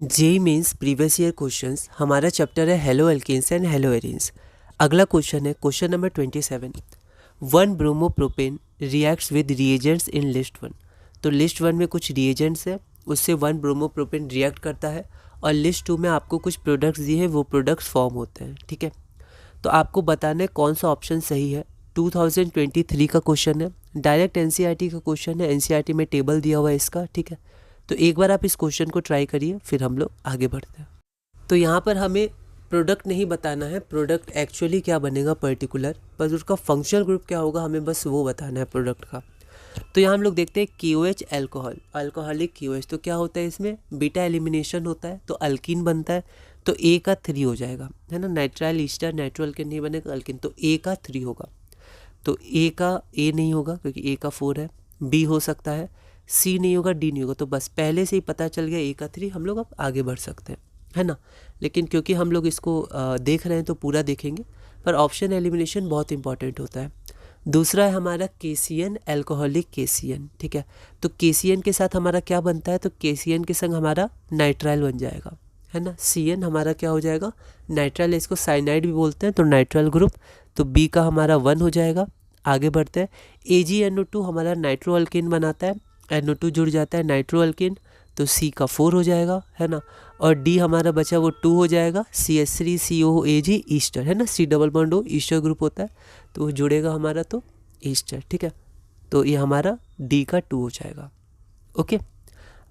JEE means previous year questions. हमारा chapter है haloalkanes and haloarenes. अगला question है question number 27। 1 bromopropane reacts with reagents in list 1। तो list 1 में कुछ रिएजेंट्स है, उससे 1 ब्रोमोप्रोपेन रिएक्ट करता है और लिस्ट 2 में आपको कुछ प्रोडक्ट्स दिए हैं, वो प्रोडक्ट्स फॉर्म होते हैं। ठीक है, तो आपको बताना है कौन सा ऑप्शन सही है। 2023 का क्वेश्चन है, डायरेक्ट एनसीईआरटी का क्वेश्चन है, एनसीईआरटी में टेबल दिया हुआ है इसका। ठीक है, तो एक बार आप इस क्वेश्चन को ट्राई करिए, फिर हम लोग आगे बढ़ते हैं। तो यहाँ पर हमें प्रोडक्ट नहीं बताना है, प्रोडक्ट एक्चुअली क्या बनेगा पर्टिकुलर, बस उसका फंक्शनल ग्रुप क्या होगा हमें बस वो बताना है प्रोडक्ट का। तो यहाँ हम लोग देखते हैं KOH एल्कोहल, अल्कोहलिक KOH। तो क्या होता है इसमें, बीटा एलिमिनेशन होता है तो अल्कीन बनता है, तो A का 3 हो जाएगा, है ना। नाइट्राइल ईस्टर नाइट्रो अल्कीन नहीं बनेगा, अल्कीन, तो A का 3 होगा। तो A नहीं होगा क्योंकि A का 4 है, B हो सकता है, C नहीं होगा, D नहीं होगा। तो बस पहले से ही पता चल गया A का 3, हम लोग अब आगे बढ़ सकते हैं, है ना। लेकिन क्योंकि हम लोग इसको देख रहे हैं तो पूरा देखेंगे, पर ऑप्शन एलिमिनेशन बहुत इंपॉर्टेंट होता है। दूसरा है हमारा KCN, एल्कोहलिक KCN। ठीक है, तो KCN के साथ हमारा क्या बनता है, तो KCN के संग हमारा नाइट्राइल बन जाएगा, है ना। CN हमारा क्या हो जाएगा, नाइट्राइल, इसको साइनाइड भी बोलते हैं, तो नाइट्राइल ग्रुप। तो B का हमारा 1 हो जाएगा। आगे बढ़ते हैं, AgNO2 हमारा नाइट्रो अल्केन बनाता है, NO2 जुड़ जाता है नाइट्रो अल्केन, तो C का 4 हो जाएगा, है ना। और D हमारा बचा वो 2 हो जाएगा, CH3COOAg ईस्टर, है ना, C double bond O Easter group होता है, तो वो जुड़ेगा हमारा तो ईस्टर। ठीक है, तो ये हमारा D का 2 हो जाएगा। ओके,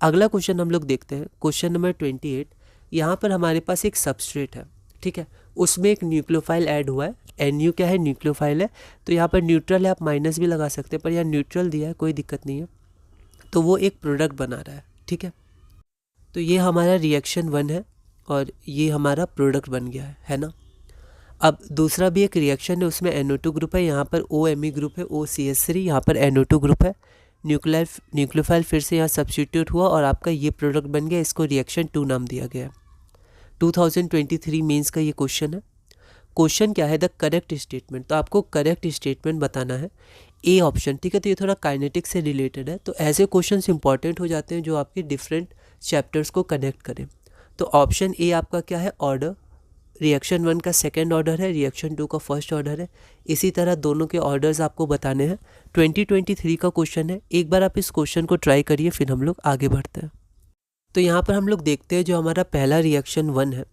अगला क्वेश्चन हम लोग देखते हैं, क्वेश्चन नंबर 28। यहाँ पर हमारे पास एक सबस्ट्रेट है, ठीक है, उसमें एक न्यूक्लियोफाइल ऐड हुआ है। NU क्या है, न्यूक्लियोफाइल है, तो यहाँ पर न्यूट्रल है, आप माइनस भी लगा सकते हैं, पर यहाँ न्यूट्रल दिया है, कोई दिक्कत नहीं है। तो वो एक प्रोडक्ट बना रहा है, ठीक है। तो ये हमारा रिएक्शन 1 है और ये हमारा प्रोडक्ट बन गया है ना। अब दूसरा भी एक रिएक्शन है, उसमें NO2 ग्रुप है, यहाँ पर OMe ग्रुप है, OCH3, यहाँ पर NO2 ग्रुप है। न्यूक्लियोफाइल फिर से यहाँ सब्स्टिट्यूट हुआ और आपका ये प्रोडक्ट बन गया, इसको रिएक्शन 2 नाम दिया गया है। 2023 मेंस का ये क्वेश्चन है। क्वेश्चन क्या है, द करेक्ट स्टेटमेंट, तो आपको करेक्ट स्टेटमेंट बताना है, A ऑप्शन। ठीक है, तो ये थोड़ा काइनेटिक्स से रिलेटेड है, तो ऐसे क्वेश्चंस इंपॉर्टेंट हो जाते हैं जो आपके डिफरेंट चैप्टर्स को कनेक्ट करें। तो ऑप्शन A आपका क्या है, ऑर्डर, रिएक्शन 1 का सेकेंड ऑर्डर है, रिएक्शन 2 का फर्स्ट ऑर्डर है। इसी तरह दोनों के ऑर्डर्स आपको बताने हैं। 2023 का क्वेश्चन है, एक बार आप इस क्वेश्चन को ट्राई करिए, फिर हम लोग आगे बढ़ते हैं। तो यहाँ पर हम लोग देखते हैं जो हमारा पहला रिएक्शन 1 है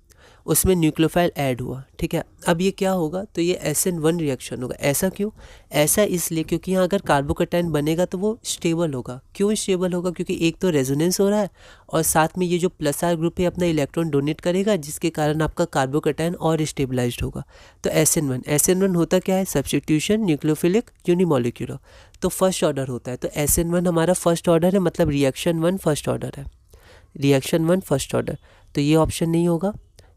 उसमें न्यूक्लियोफाइल ऐड हुआ, ठीक है। अब ये क्या होगा, तो ये SN1 रिएक्शन होगा। ऐसा क्यों, ऐसा इसलिए क्योंकि यहाँ अगर कार्बोकैटायन बनेगा तो वो स्टेबल होगा। क्यों स्टेबल होगा, क्योंकि एक तो रेजोनेंस हो रहा है और साथ में ये जो +R ग्रुप है अपना इलेक्ट्रॉन डोनेट करेगा, जिसके कारण आपका कार्बोकैटायन और स्टेबलाइज्ड होगा। तो SN1 होता क्या है, सब्स्टिट्यूशन न्यूक्लियोफिलिक यूनिमोलिक्यूलर, तो फर्स्ट ऑर्डर होता है। तो SN1 हमारा फर्स्ट ऑर्डर है, मतलब रिएक्शन 1 फर्स्ट ऑर्डर है, रिएक्शन 1 फर्स्ट ऑर्डर। तो ये ऑप्शन नहीं होगा,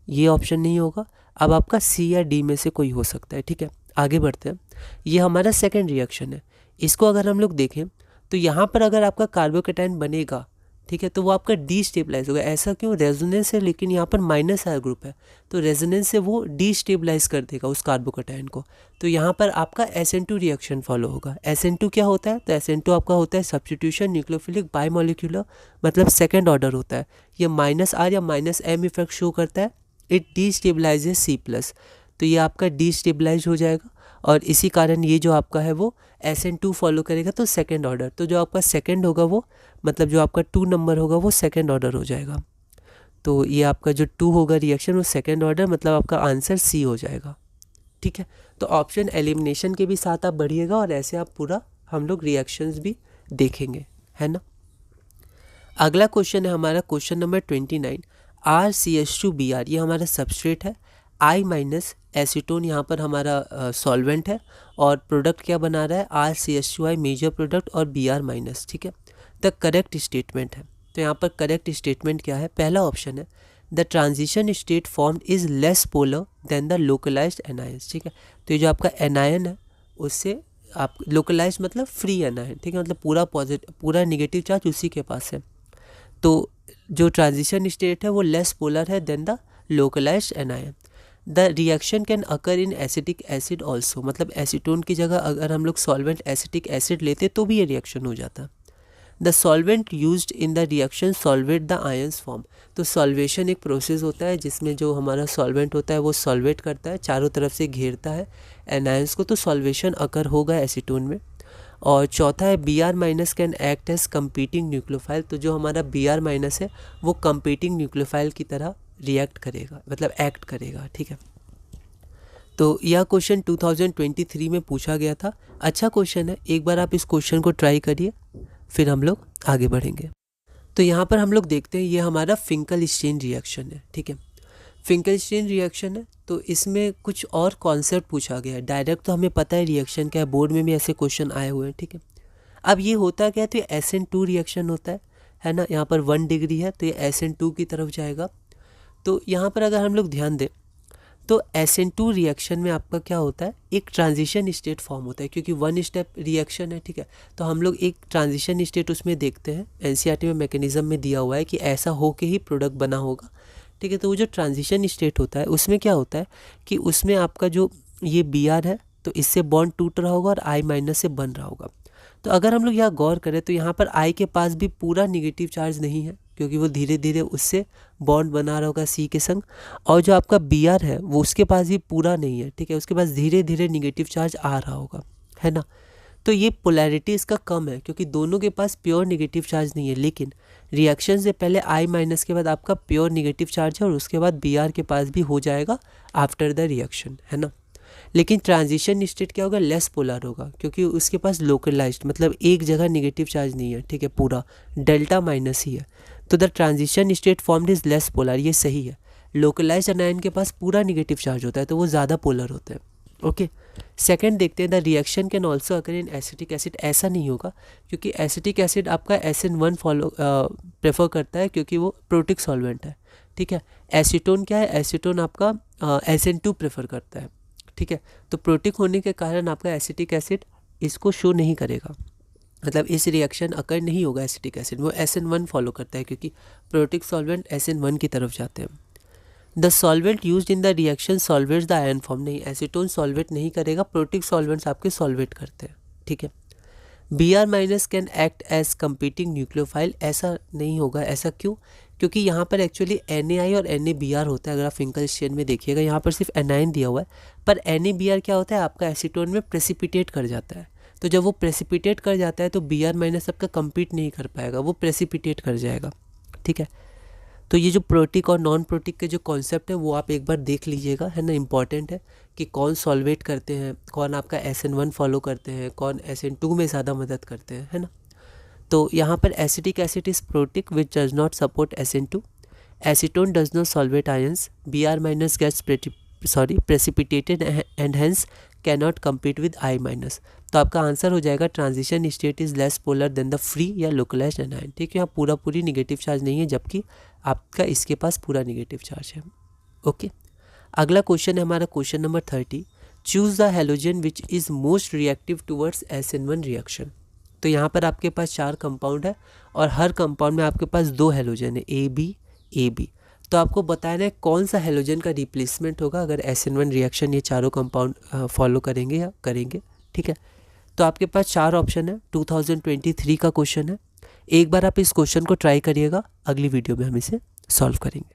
ये ऑप्शन नहीं होगा। अब आपका C या D में से कोई हो सकता है, ठीक है। आगे बढ़ते हैं, ये हमारा सेकंड रिएक्शन है। इसको अगर हम लोग देखें तो यहाँ पर अगर आपका कार्बोकैटायन बनेगा, ठीक है, तो वो आपका डीस्टेबलाइज होगा। ऐसा क्यों, रेजोनेंस है लेकिन यहाँ पर -R ग्रुप है, तो रेजोनेंस से वो डीस्टेबलाइज कर देगा उस कार्बोकैटायन को। तो यहाँ पर आपका SN2 रिएक्शन फॉलो होगा। SN2 क्या होता है, तो SN2 आपका होता है सब्स्टिट्यूशन न्यूक्लियोफिलिक बायमोलिक्यूलर, मतलब सेकेंड ऑर्डर होता है। ये -R या -M इफेक्ट शो करता है, इट डीस्टेबलाइजेज C+, तो ये आपका डीस्टेबलाइज हो जाएगा और इसी कारण ये जो आपका है वो SN2 फॉलो करेगा, तो सेकंड ऑर्डर। तो जो आपका सेकंड होगा वो, मतलब जो आपका 2 नंबर होगा वो सेकंड ऑर्डर हो जाएगा। तो ये आपका जो 2 होगा रिएक्शन वो सेकंड ऑर्डर, मतलब आपका आंसर C हो जाएगा, ठीक है। तो ऑप्शन एलिमिनेशन के भी साथ आप बढ़िएगा और ऐसे आप पूरा हम लोग रिएक्शंस भी देखेंगे, है ना। अगला क्वेश्चन है हमारा क्वेश्चन नंबर 29। RCH2Br ये हमारा सबस्ट्रेट है, I- एसीटोन यहाँ पर हमारा सॉल्वेंट है और प्रोडक्ट क्या बना रहा है, RCH2I मेजर प्रोडक्ट और Br-, ठीक है। द करेक्ट स्टेटमेंट है, तो यहाँ पर करेक्ट स्टेटमेंट क्या है, पहला ऑप्शन है the transition state formed is less polar than the localized anions, ठीक है। तो ये जो आपका एनायन है उससे आप लोकलाइज्ड मतलब फ्री एनायन, ठीक है, मतलब पूरा पॉजिटिव पूरा नेगेटिव चार्ज उसी के पास है। तो जो ट्रांजिशन स्टेट है वो लेस पोलर है than the localized anion. The reaction can occur in acetic acid also, मतलब एसीटोन की जगह अगर हम लोग सॉल्वेंट एसिटिक एसिड लेते तो भी ये रिएक्शन हो जाता। The solvent used in the reaction solvate the ions form. तो सॉल्वेशन एक प्रोसेस होता है जिसमें जो हमारा सॉल्वेंट होता है वो सॉल्वेट करता है, चारों तरफ से घेरता है एनायंस को, तो सॉल्वेशन अकर होगा एसीटोन में। और चौथा है B R minus can act as competing nucleophile. तो जो हमारा बी आर माइनस है वो कंपीटिंग न्यूक्लियोफाइल की तरह रिएक्ट करेगा, मतलब एक्ट करेगा, ठीक है। तो यह क्वेश्चन 2023 में पूछा गया था। अच्छा क्वेश्चन है, एक बार आप इस क्वेश्चन को ट्राई करिए, फिर हम लोग आगे बढ़ेंगे। तो यहाँ पर हम लोग देखते हैं ये हमारा फिंकल-स्टीन रिएक्शन है, ठीक है। फिंकल-स्टीन रिएक्शन है तो इसमें कुछ और कॉन्सेप्ट पूछा गया है। डायरेक्ट तो हमें पता है रिएक्शन क्या है, बोर्ड में भी ऐसे क्वेश्चन आए हुए हैं, ठीक है। अब ये होता क्या है, तो ये SN2 रिएक्शन होता है ना। यहाँ पर 1 डिग्री है तो ये SN2 की तरफ जाएगा। तो यहाँ पर अगर हम लोग ध्यान दें तो SN2 रिएक्शन में आपका क्या होता है, एक ट्रांजिशन स्टेट फॉर्म होता है, क्योंकि 1 स्टेप रिएक्शन है, ठीक है। तो हम लोग एक ट्रांजिशन स्टेट उसमें देखते हैं, NCERT में मैकेनिज्म में दिया हुआ है कि ऐसा हो के ही प्रोडक्ट बना होगा, ठीक है। तो वो जो ट्रांजिशन स्टेट होता है उसमें क्या होता है कि उसमें आपका जो ये Br है तो इससे बॉन्ड टूट रहा होगा और I माइनस से बन रहा होगा। तो अगर हम लोग यहाँ गौर करें तो यहाँ पर I के पास भी पूरा निगेटिव चार्ज नहीं है, क्योंकि वो धीरे धीरे उससे बॉन्ड बना रहा होगा C के संग। और जो आपका Br है वो उसके पास भी पूरा नहीं है, ठीक है, उसके पास धीरे धीरे निगेटिव चार्ज आ रहा होगा, है ना। तो ये पोलैरिटी इसका कम है क्योंकि दोनों के पास प्योर निगेटिव चार्ज नहीं है, लेकिन रिएक्शन से पहले I माइनस के बाद आपका प्योर निगेटिव चार्ज है और उसके बाद Br के पास भी हो जाएगा आफ्टर द रिएक्शन, है ना। लेकिन ट्रांजिशन स्टेट क्या होगा, लेस पोलर होगा, क्योंकि उसके पास लोकलाइज्ड मतलब एक जगह निगेटिव चार्ज नहीं है, ठीक है, पूरा डेल्टा माइनस ही है। तो the transition state formed is less polar, ये सही है। लोकलाइज्ड एनायन के पास पूरा निगेटिव चार्ज होता है तो वो ज़्यादा पोलर होते हैं, ओके। सेकंड देखते हैं, the reaction can also occur in acetic acid. ऐसा नहीं होगा क्योंकि एसिटिक एसिड आपका SN1 फॉलो प्रेफर करता है क्योंकि वो प्रोटिक सॉल्वेंट है, ठीक है। एसीटोन क्या है, एसीटोन आपका SN2 प्रेफर करता है, ठीक है। तो प्रोटिक होने के कारण आपका एसिटिक एसिड इसको शो नहीं करेगा, मतलब इस रिएक्शन अकर नहीं होगा एसिटिक एसिड, वो SN1 फॉलो करता है क्योंकि प्रोटिक सॉल्वेंट SN1 की तरफ जाते हैं। The solvent used in the reaction solvates the ion form. नहीं, एसीटोन सॉल्वेट नहीं करेगा, प्रोटिक सॉल्वेंट्स आपके सॉल्वेट करते हैं, ठीक है। Br minus can act as competing nucleophile. ऐसा नहीं होगा, ऐसा क्यों, क्योंकि यहाँ पर एक्चुअली NaI और NaBr होता है। अगर आप फिंकल-स्टीन में देखिएगा यहाँ पर सिर्फ एनाइन दिया हुआ है, पर NaBr क्या होता है आपका एसीटोन में प्रेसिपिटेट कर जाता है। तो जब वो प्रेसिपिटेट कर जाता है तो Br माइनस आपका कंपीट नहीं कर पाएगा, वो प्रेसिपिटेट कर जाएगा, ठीक है। तो ये जो प्रोटिक और नॉन प्रोटिक के जो कॉन्सेप्ट है वो आप एक बार देख लीजिएगा, है ना। इंपॉर्टेंट है कि कौन सॉल्वेट करते हैं, कौन आपका SN1 फॉलो करते हैं, कौन SN2 में ज़्यादा मदद करते हैं, है ना। तो यहाँ पर acetic acid is protic which does not support SN2। Acetone does not solvate ions. Br minus gets precipitated and hence cannot compete with I minus. तो आपका आंसर हो जाएगा transition state is less polar than the free या localized anion, ठीक है। यहाँ पूरी negative charge नहीं है जबकि आपका इसके पास पूरा निगेटिव चार्ज है, ओके। अगला क्वेश्चन है हमारा question number 30। Choose the halogen which is most reactive towards SN1 reaction. तो यहाँ पर आपके पास 4 कंपाउंड है और हर कंपाउंड में आपके पास 2 हेलोजन है, AB। तो आपको बताना है कौन सा हेलोजन का रिप्लेसमेंट होगा अगर SN1 रिएक्शन ये चारों कंपाउंड फॉलो करेंगे या करेंगे, ठीक है। तो आपके पास 4 ऑप्शन है, 2023 का क्वेश्चन है। एक बार आप इस क्वेश्चन को ट्राई करिएगा, अगली वीडियो में हम इसे सॉल्व करेंगे।